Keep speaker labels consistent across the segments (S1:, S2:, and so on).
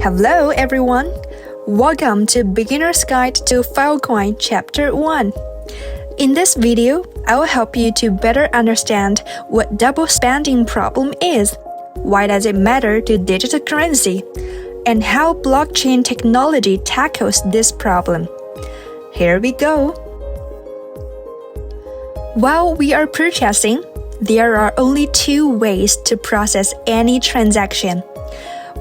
S1: Hello everyone! Welcome to Beginner's Guide to Filecoin Chapter 1. In this video, I will help you to better understand what double spending problem is, why does it matter to digital currency, and how blockchain technology tackles this problem. Here we go! While we are purchasing, there are only two ways to process any transaction.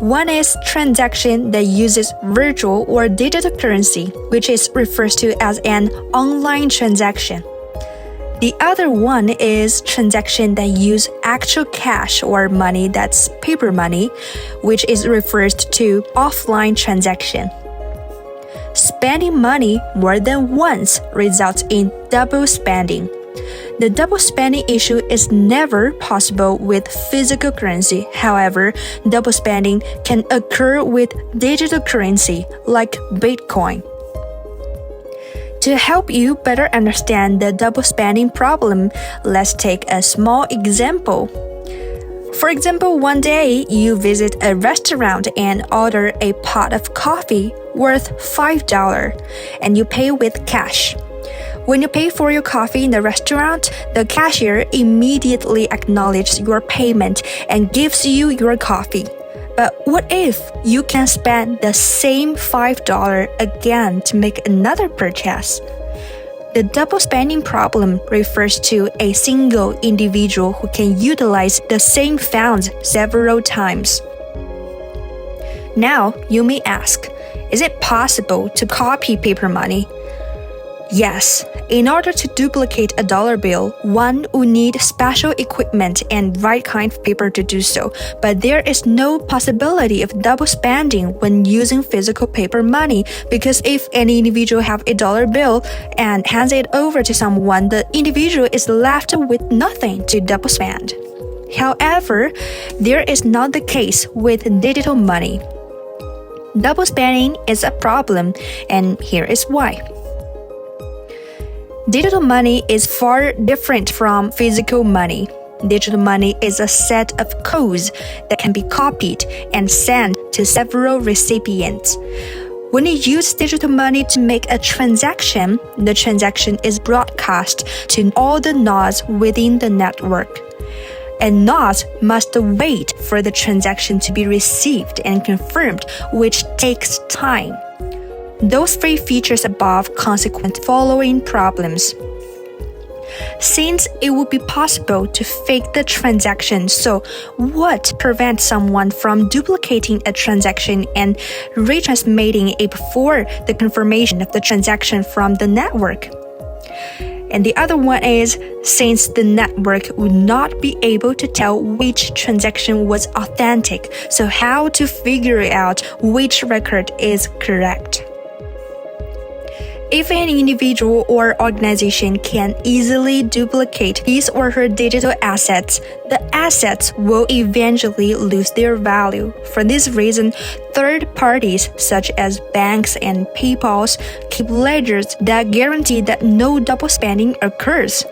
S1: One is transaction that uses virtual or digital currency, which is referred to as an online transaction. The other one is transaction that use actual cash or money that's paper money, which is referred to offline transaction. Spending money more than once results in double spending. The double spending issue is never possible with physical currency. However, double spending can occur with digital currency like Bitcoin. To help you better understand the double spending problem, let's take a small example. For example, one day you visit a restaurant and order a pot of coffee worth $5, and you pay with cash. When you pay for your coffee in the restaurant, the cashier immediately acknowledges your payment and gives you your coffee. But what if you can spend the same $5 again to make another purchase? The double spending problem refers to a single individual who can utilize the same funds several times. Now, you may ask, is it possible to copy paper money? Yes, in order to duplicate a dollar bill, one would need special equipment and right kind of paper to do so, but there is no possibility of double spending when using physical paper money, because if any individual have a dollar bill and hands it over to someone, the individual is left with nothing to double spend. However, there is not the case with digital money. Double spending is a problem, and here is why. Digital money is far different from physical money. Digital money is a set of codes that can be copied and sent to several recipients. When you use digital money to make a transaction, the transaction is broadcast to all the nodes within the network. And nodes must wait for the transaction to be received and confirmed, which takes time. Those three features above consequent following problems. Since it would be possible to fake the transaction, so what prevents someone from duplicating a transaction and retransmitting it before the confirmation of the transaction from the network? And the other one is, since the network would not be able to tell which transaction was authentic, so how to figure out which record is correct? If an individual or organization can easily duplicate his or her digital assets, the assets will eventually lose their value. For this reason, third parties such as banks and PayPal keep ledgers that guarantee that no double spending occurs.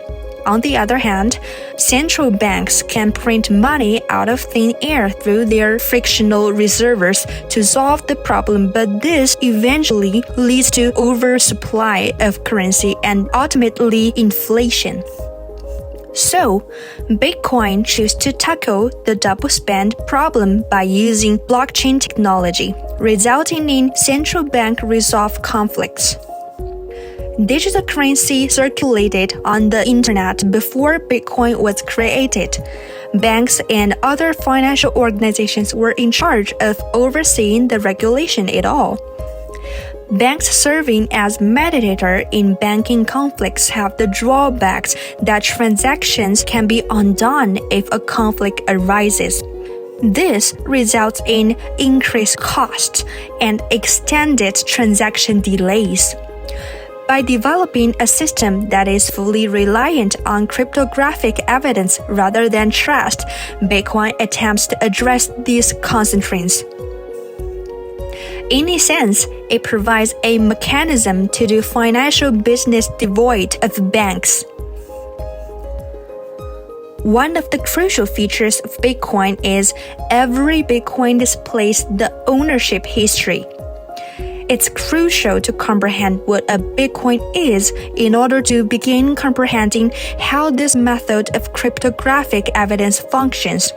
S1: On the other hand, central banks can print money out of thin air through their frictional reserves to solve the problem, but this eventually leads to oversupply of currency and ultimately inflation. So, Bitcoin chose to tackle the double spend problem by using blockchain technology, resulting in central bank resolved conflicts. Digital currency circulated on the internet before Bitcoin was created. Banks and other financial organizations were in charge of overseeing the regulation at all. Banks serving as mediator in banking conflicts have the drawbacks that transactions can be undone if a conflict arises. This results in increased costs and extended transaction delays. By developing a system that is fully reliant on cryptographic evidence rather than trust, Bitcoin attempts to address these constraints. In a sense, it provides a mechanism to do financial business devoid of banks. One of the crucial features of Bitcoin is every Bitcoin displays the ownership history. It's crucial to comprehend what a Bitcoin is in order to begin comprehending how this method of cryptographic evidence functions.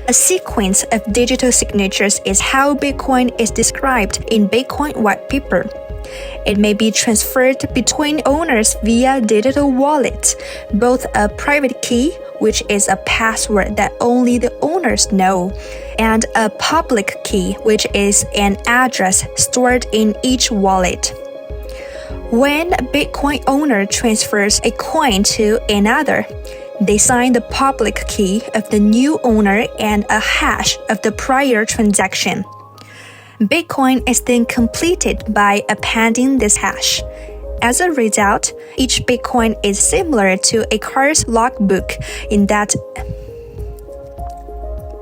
S1: A sequence of digital signatures is how Bitcoin is described in Bitcoin white paper. It may be transferred between owners via digital wallets, both a private key, which is a password that only the owners know, and a public key, which is an address stored in each wallet. When a Bitcoin owner transfers a coin to another, they sign the public key of the new owner and a hash of the prior transaction. Bitcoin is then completed by appending this hash. As a result, each Bitcoin is similar to a car's logbook in that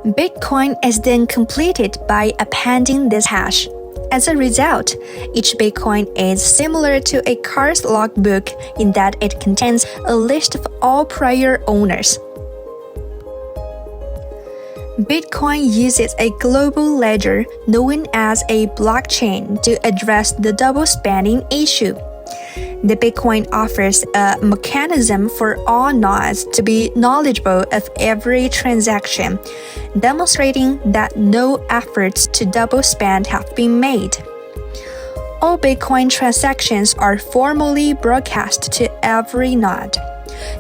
S1: Bitcoin is then completed by appending this hash. As a result, each Bitcoin is similar to a car's logbook in that it contains a list of all prior owners. Bitcoin uses a global ledger known as a blockchain to address the double spending issue. The Bitcoin offers a mechanism for all nodes to be knowledgeable of every transaction, demonstrating that no efforts to double spend have been made. All Bitcoin transactions are formally broadcast to every node.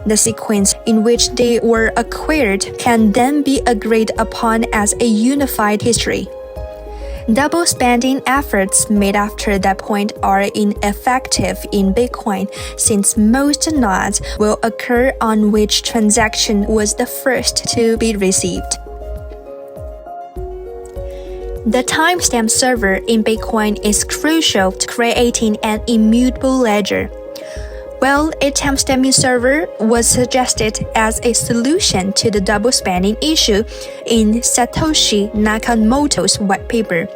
S1: The sequence in which they were acquired can then be agreed upon as a unified history. Double spending efforts made after that point are ineffective in Bitcoin since most nodes will occur on which transaction was the first to be received. The timestamp server in Bitcoin is crucial to creating an immutable ledger. Well, a timestamping server was suggested as a solution to the double spending issue in Satoshi Nakamoto's white paper.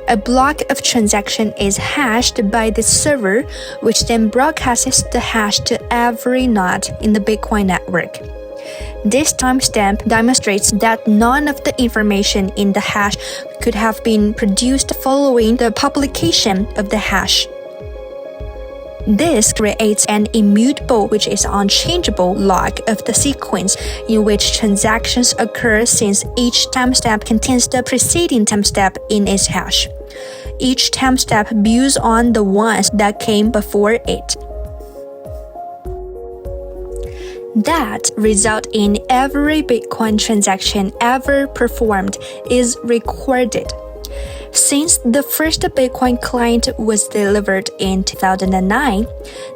S1: A block of transaction is hashed by the server, which then broadcasts the hash to every node in the Bitcoin network. This timestamp demonstrates that none of the information in the hash could have been produced following the publication of the hash. This creates an immutable, which is unchangeable, log of the sequence in which transactions occur since each timestamp contains the preceding timestamp in its hash. Each timestamp builds on the ones that came before it. That result in every Bitcoin transaction ever performed is recorded. Since the first Bitcoin client was delivered in 2009,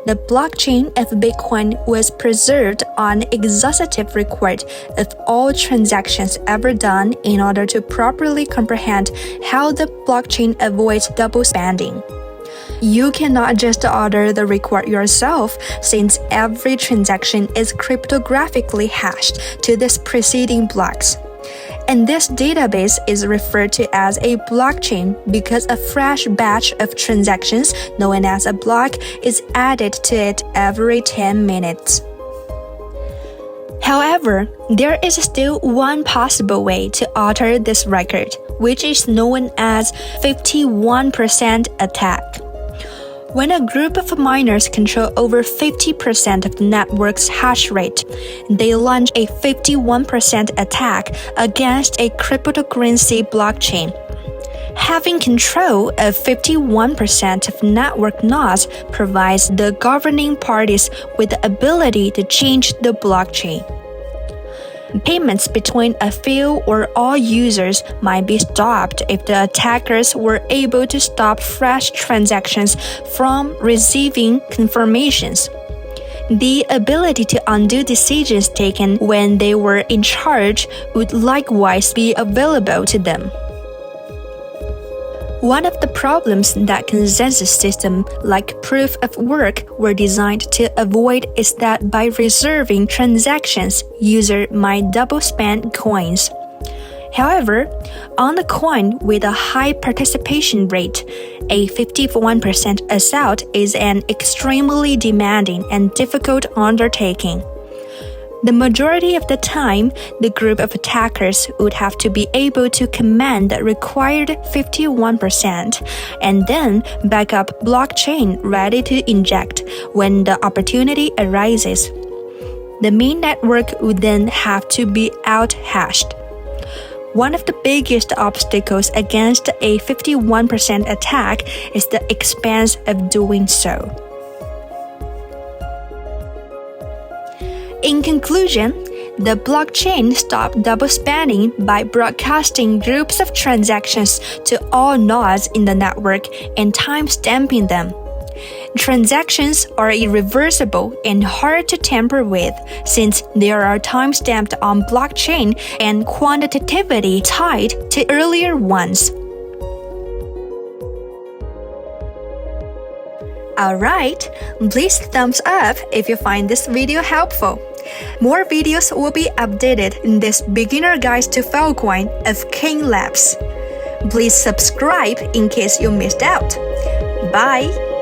S1: the blockchain of Bitcoin was preserved on exhaustive record of all transactions ever done in order to properly comprehend how the blockchain avoids double spending. You cannot just order the record yourself since every transaction is cryptographically hashed to the preceding blocks. And this database is referred to as a blockchain because a fresh batch of transactions, known as a block, is added to it every 10 minutes. However, there is still one possible way to alter this record, which is known as 51% attack. When a group of miners control over 50% of the network's hash rate, they launch a 51% attack against a cryptocurrency blockchain. Having control of 51% of network nodes provides the governing parties with the ability to change the blockchain. Payments between a few or all users might be stopped if the attackers were able to stop fresh transactions from receiving confirmations. The ability to undo decisions taken when they were in charge would likewise be available to them. One of the problems that consensus systems like proof of work were designed to avoid is that by reserving transactions, users might double spend coins. However, on a coin with a high participation rate, a 51% assault is an extremely demanding and difficult undertaking. The majority of the time, the group of attackers would have to be able to command the required 51% and then back up blockchain ready to inject when the opportunity arises. The main network would then have to be out-hashed. One of the biggest obstacles against a 51% attack is the expense of doing so. In conclusion, the blockchain stopped double spending by broadcasting groups of transactions to all nodes in the network and time-stamping them. Transactions are irreversible and hard to tamper with since they are time-stamped on blockchain and quantitatively tied to earlier ones. Alright, please thumbs up if you find this video helpful. More videos will be updated in this beginner guide to Filecoin of King Labs. Please subscribe in case you missed out. Bye!